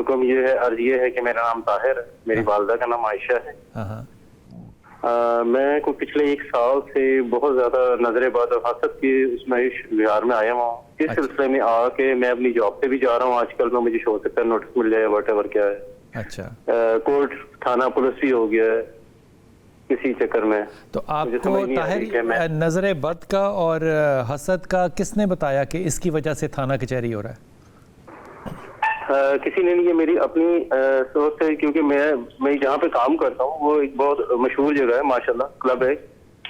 حکم یہ ہے، عرض یہ ہے کہ میرا نام طاہر ہے، میری والدہ کا نام عائشہ ہے. میں کو پچھلے 1 سال سے بہت زیادہ نظر بد اور حسد کی اس میں بہار میں آیا ہوں. اس سلسلے میں آ کے میں اپنی جاب پہ بھی جا رہا ہوں. آج کل میں مجھے ہو سکتا ہے نوٹس مل جائے واٹ ایور کیا ہے. اچھا. کورٹ تھانہ پولیس بھی ہو گیا ہے اسی چکر میں. تو آپ کو طاہر نظر بد کا اور حسد کا کس نے بتایا کہ اس کی وجہ سے تھانہ کچہری ہو رہا ہے؟ کسی نے نہیں، یہ میری اپنی سوچ ہے، کیونکہ میں جہاں پہ کام کرتا ہوں وہ ایک بہت مشہور جگہ ہے ماشاءاللہ، کلب ہے.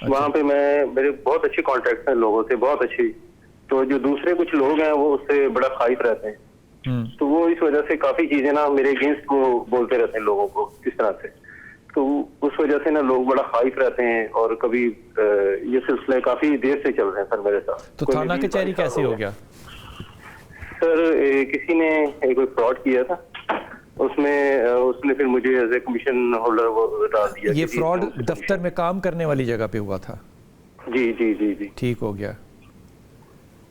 وہاں پہ میرے بہت اچھے کانٹیکٹ ہیں لوگوں سے، بہت اچھی. تو جو دوسرے کچھ لوگ ہیں وہ اس سے بڑا خائف رہتے ہیں. تو وہ اس وجہ سے کافی چیزیں نا میرے اگینسٹ کو بولتے رہتے ہیں لوگوں کو اس طرح سے. تو اس وجہ سے نا لوگ بڑا خائف رہتے ہیں، اور کبھی یہ سلسلے کافی دیر سے چل رہے ہیں سر میرے ساتھ. تو تھانہ کچہری کیسے ہو گیا سر؟ کسی نے کوئی فراڈ کیا تھا، اس نے پھر مجھے ایز اے کمیشن ہولڈر وہ ڈال دیا. یہ فراڈ دفتر میں کام کرنے والی جگہ پہ ہوا تھا؟ جی جی جی جی. ٹھیک ہو گیا.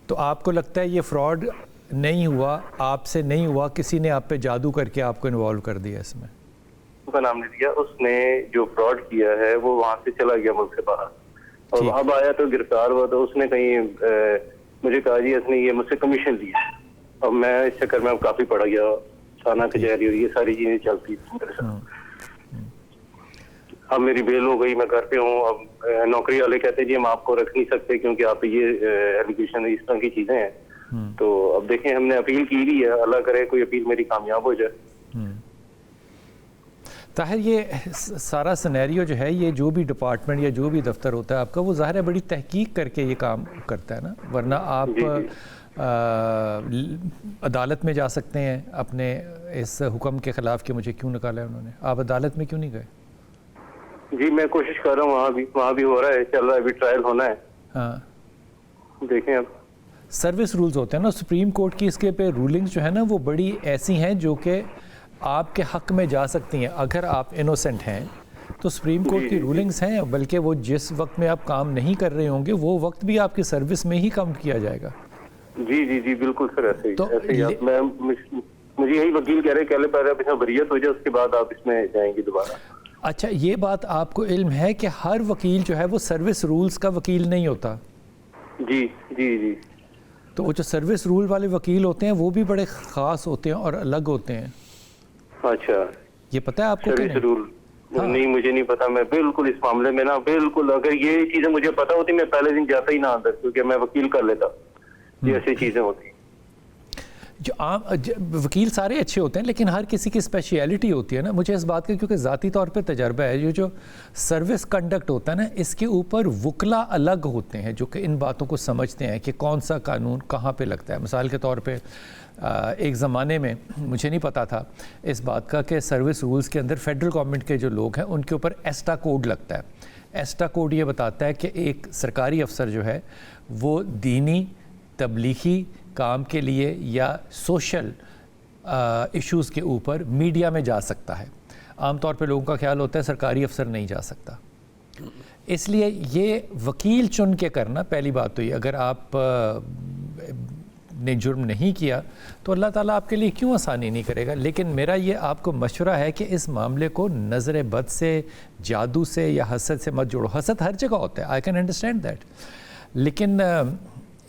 تو آپ کو لگتا ہے یہ فراڈ نہیں ہوا، آپ سے نہیں ہوا، کسی نے آپ پہ جادو کر کے آپ کو انوالو کر دیا اس میں؟ کا نام نہیں دیا، اس نے جو فراڈ کیا ہے وہ وہاں سے چلا گیا ملک سے باہر، اور وہاں آیا تو گرفتار ہوا. تو اس نے کہیں مجھے کہا جی اس نے یہ مجھ سے کمیشن لیا. اب میں اس چکر میں کافی پڑ گیا، تھانہ کچہری ہوئی، یہ ساری چیزیں چلتی میرے ساتھ. اب میری بیل ہو گئی، میں گھر پہ ہوں. اب نوکری والے کہتے ہیں جی ہم آپ کو رکھ نہیں سکتے کیونکہ آپ یہ ایلیگیشن اس طرح کی چیزیں ہیں. تو اب دیکھیں، ہم نے اپیل کی ہوئی ہے، اللہ کرے کوئی اپیل میری کامیاب ہو جائے. طاہر، یہ سارا سینیریو جو ہے، یہ جو بھی ڈپارٹمنٹ یا جو بھی دفتر ہوتا ہے آپ کا، وہ ظاہر ہے بڑی تحقیق کر کے یہ کام کرتا ہے نا، ورنہ آپ عدالت میں جا سکتے ہیں اپنے اس حکم کے خلاف کہ مجھے کیوں نکالا ہے انہوں نے. آپ عدالت میں کیوں نہیں گئے؟ جی میں کوشش کر رہا ہوں، وہاں بھی ہو رہا ہے، چل رہا ہے، ابھی ٹرائل ہونا ہے. ہاں دیکھیں اب سروس رولز ہوتے ہیں نا سپریم کورٹ کی، اس کے پہ رولنگز جو ہے نا وہ بڑی ایسی ہیں جو کہ آپ کے حق میں جا سکتی ہیں. اگر آپ انوسنٹ ہیں تو سپریم کورٹ کی رولنگز ہیں، بلکہ وہ جس وقت میں آپ کام نہیں کر رہے ہوں گے وہ وقت بھی آپ کی سروس میں ہی کاؤنٹ کیا جائے گا. جی جی جی بالکل سر، ایسے ہی. مجھے یہی وکیل کہہ رہے کہ پہلے اس میں بریت ہو جائے، اس کے بعد آپ اس میں جائیں گے دوبارہ. اچھا، یہ بات آپ کو علم ہے کہ ہر وکیل جو ہے وہ سروس رولز کا وکیل نہیں ہوتا؟ جی جی جی. تو وہ جو سروس رول والے وکیل ہوتے ہیں وہ بھی بڑے خاص ہوتے ہیں اور الگ ہوتے ہیں. اچھا، یہ پتہ ہے آپ کو؟ سروس رول نہیں، مجھے نہیں پتا. میں بالکل اس معاملے میں نا بالکل، اگر یہ چیزیں مجھے پتا ہوتی میں پہلے دن جاتا ہی نہ اندر، کیونکہ میں وکیل کر لیتا. یہ ایسی چیزیں ہوتی ہیں. جو عام وکیل سارے اچھے ہوتے ہیں لیکن ہر کسی کی اسپیشیلٹی ہوتی ہے نا. مجھے اس بات کا کیونکہ ذاتی طور پہ تجربہ ہے، جو سروس کنڈکٹ ہوتا ہے نا، اس کے اوپر وکلا الگ ہوتے ہیں جو کہ ان باتوں کو سمجھتے ہیں کہ کون سا قانون کہاں پہ لگتا ہے. مثال کے طور پہ ایک زمانے میں مجھے نہیں پتا تھا اس بات کا کہ سروس رولز کے اندر فیڈرل گورنمنٹ کے جو لوگ ہیں ان کے اوپر ایسٹا کوڈ لگتا ہے. ایسٹا کوڈ یہ بتاتا ہے کہ ایک سرکاری افسر جو ہے وہ دینی، تبلیغی کام کے لیے یا سوشل ایشوز کے اوپر میڈیا میں جا سکتا ہے. عام طور پہ لوگوں کا خیال ہوتا ہے سرکاری افسر نہیں جا سکتا. اس لیے یہ وکیل چن کے کرنا، پہلی بات تو یہ، اگر آپ نے جرم نہیں کیا تو اللہ تعالیٰ آپ کے لیے کیوں آسانی نہیں کرے گا. لیکن میرا یہ آپ کو مشورہ ہے کہ اس معاملے کو نظر بد سے، جادو سے یا حسد سے مت جوڑو. حسد ہر جگہ ہوتا ہے، آئی کین انڈرسٹینڈ دیٹ، لیکن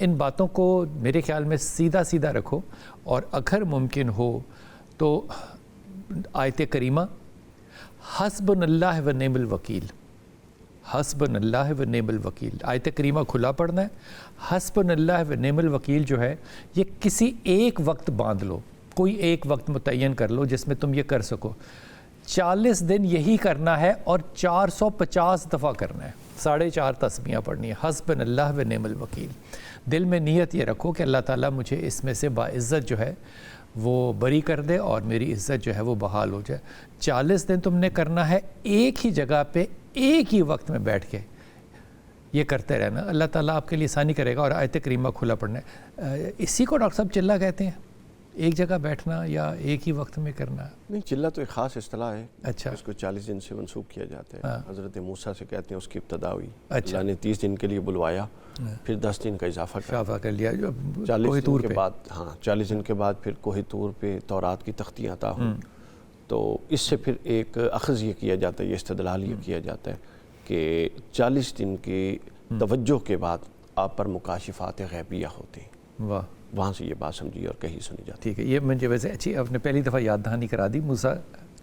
ان باتوں کو میرے خیال میں سیدھا سیدھا رکھو. اور اگر ممکن ہو تو آیت کریمہ حسبنا اللہ و نعم الوکیل، حسبنا اللہ و نعم الوکیل، آیت کریمہ کھلا پڑھنا ہے. حسبنا اللہ و نعم الوکیل جو ہے یہ کسی ایک وقت باندھ لو، کوئی ایک وقت متعین کر لو جس میں تم یہ کر سکو. 40 دن یہی کرنا ہے اور 450 دفعہ کرنا ہے، 4.5 تسبیحاں پڑھنی ہے. حسبنا اللہ و نعم الوکیل. دل میں نیت یہ رکھو کہ اللہ تعالیٰ مجھے اس میں سے باعزت جو ہے وہ بری کر دے اور میری عزت جو ہے وہ بحال ہو جائے. 40 دن تم نے کرنا ہے ایک ہی جگہ پہ ایک ہی وقت میں بیٹھ کے یہ کرتے رہنا. اللہ تعالیٰ آپ کے لیے آسانی کرے گا. اور آیت کریمہ کھلا پڑھنا ہے. اسی کو ڈاکٹر صاحب چلہ کہتے ہیں. ایک جگہ بیٹھنا یا ایک ہی وقت میں کرنا؟ نہیں، چلہ تو ایک خاص اصطلاح ہے، اچھا، اس کو 40 دن سے منسوخ کیا جاتا ہے. حضرت موسیٰ سے کہتے ہیں اس کی ابتدا ہوئی. اچھا، اللہ نے 30 دن کے لیے بلوایا، پھر 10 دن کا اضافہ کر لیا. 40 دن کے بعد 40 دن کے بعد پھر کوہ طور پہ تورات کی تختیاں عطا ہوں. تو اس سے پھر ایک اخذ یہ کیا جاتا ہے، یہ استدلال یہ کیا جاتا ہے کہ 40 دن کی توجہ کے بعد آپ پر مکاشفات غیبیہ ہوتے ہیں. واہ، وہاں سے یہ بات سمجھی اور کہی سنی جاتی ہے. ٹھیک ہے. یہ مجھے ویسے اچھی آپ نے پہلی دفعہ یاد دہانی کرا دی. موسیٰ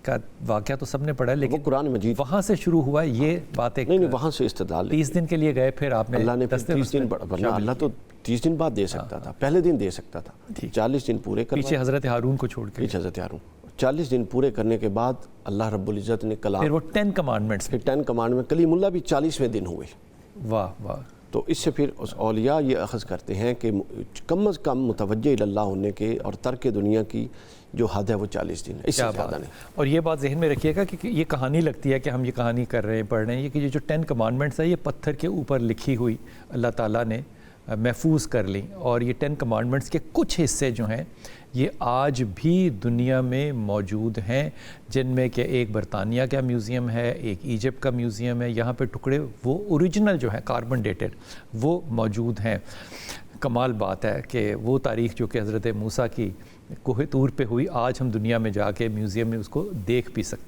کا واقعہ تو سب نے پڑھا ہے، لیکن وہ قرآن مجید وہاں سے شروع ہوا یہ بات. ایک نہیں، وہاں سے استدلال 30 دن کے لیے گئے، پھر آپ نے اللہ نے 30 دن، ورنہ اللہ تو 30 دن بعد دے سکتا تھا، پہلے دن دے سکتا تھا. 40 دن پورے کر پیچھے حضرت ہارون کو چھوڑ کے، پیچھے حضرت ہارون. 40 دن پورے کرنے کے بعد اللہ رب العزت نے کلام، پھر وہ 10 کمانڈمنٹس، پھر 10 کمانڈمنٹ، کلیم اللہ بھی 40ویں دن ہوئے. واہ واہ. تو اس سے پھر اس اولیاء یہ اخذ کرتے ہیں کہ کم از کم متوجہ اللہ ہونے کے اور ترک دنیا کی جو حد ہے وہ 40 دن ہے، اس سے زیادہ نہیں. اور یہ بات ذہن میں رکھیے گا کہ یہ کہانی لگتی ہے کہ ہم یہ کہانی کر رہے ہیں، پڑھ رہے ہیں، یہ کہ یہ جو 10 کمانڈمنٹس ہے یہ پتھر کے اوپر لکھی ہوئی اللہ تعالیٰ نے محفوظ کر لی. اور یہ 10 کمانڈمنٹس کے کچھ حصے جو ہیں یہ آج بھی دنیا میں موجود ہیں، جن میں کہ ایک برطانیہ کا میوزیم ہے، ایک ایجپٹ کا میوزیم ہے. یہاں پہ ٹکڑے وہ اوریجنل جو ہیں کاربن ڈیٹڈ وہ موجود ہیں. کمال بات ہے کہ وہ تاریخ جو کہ حضرت موسیٰ کی کوہ طور پہ ہوئی، آج ہم دنیا میں جا کے میوزیم میں اس کو دیکھ بھی سکتے ہیں.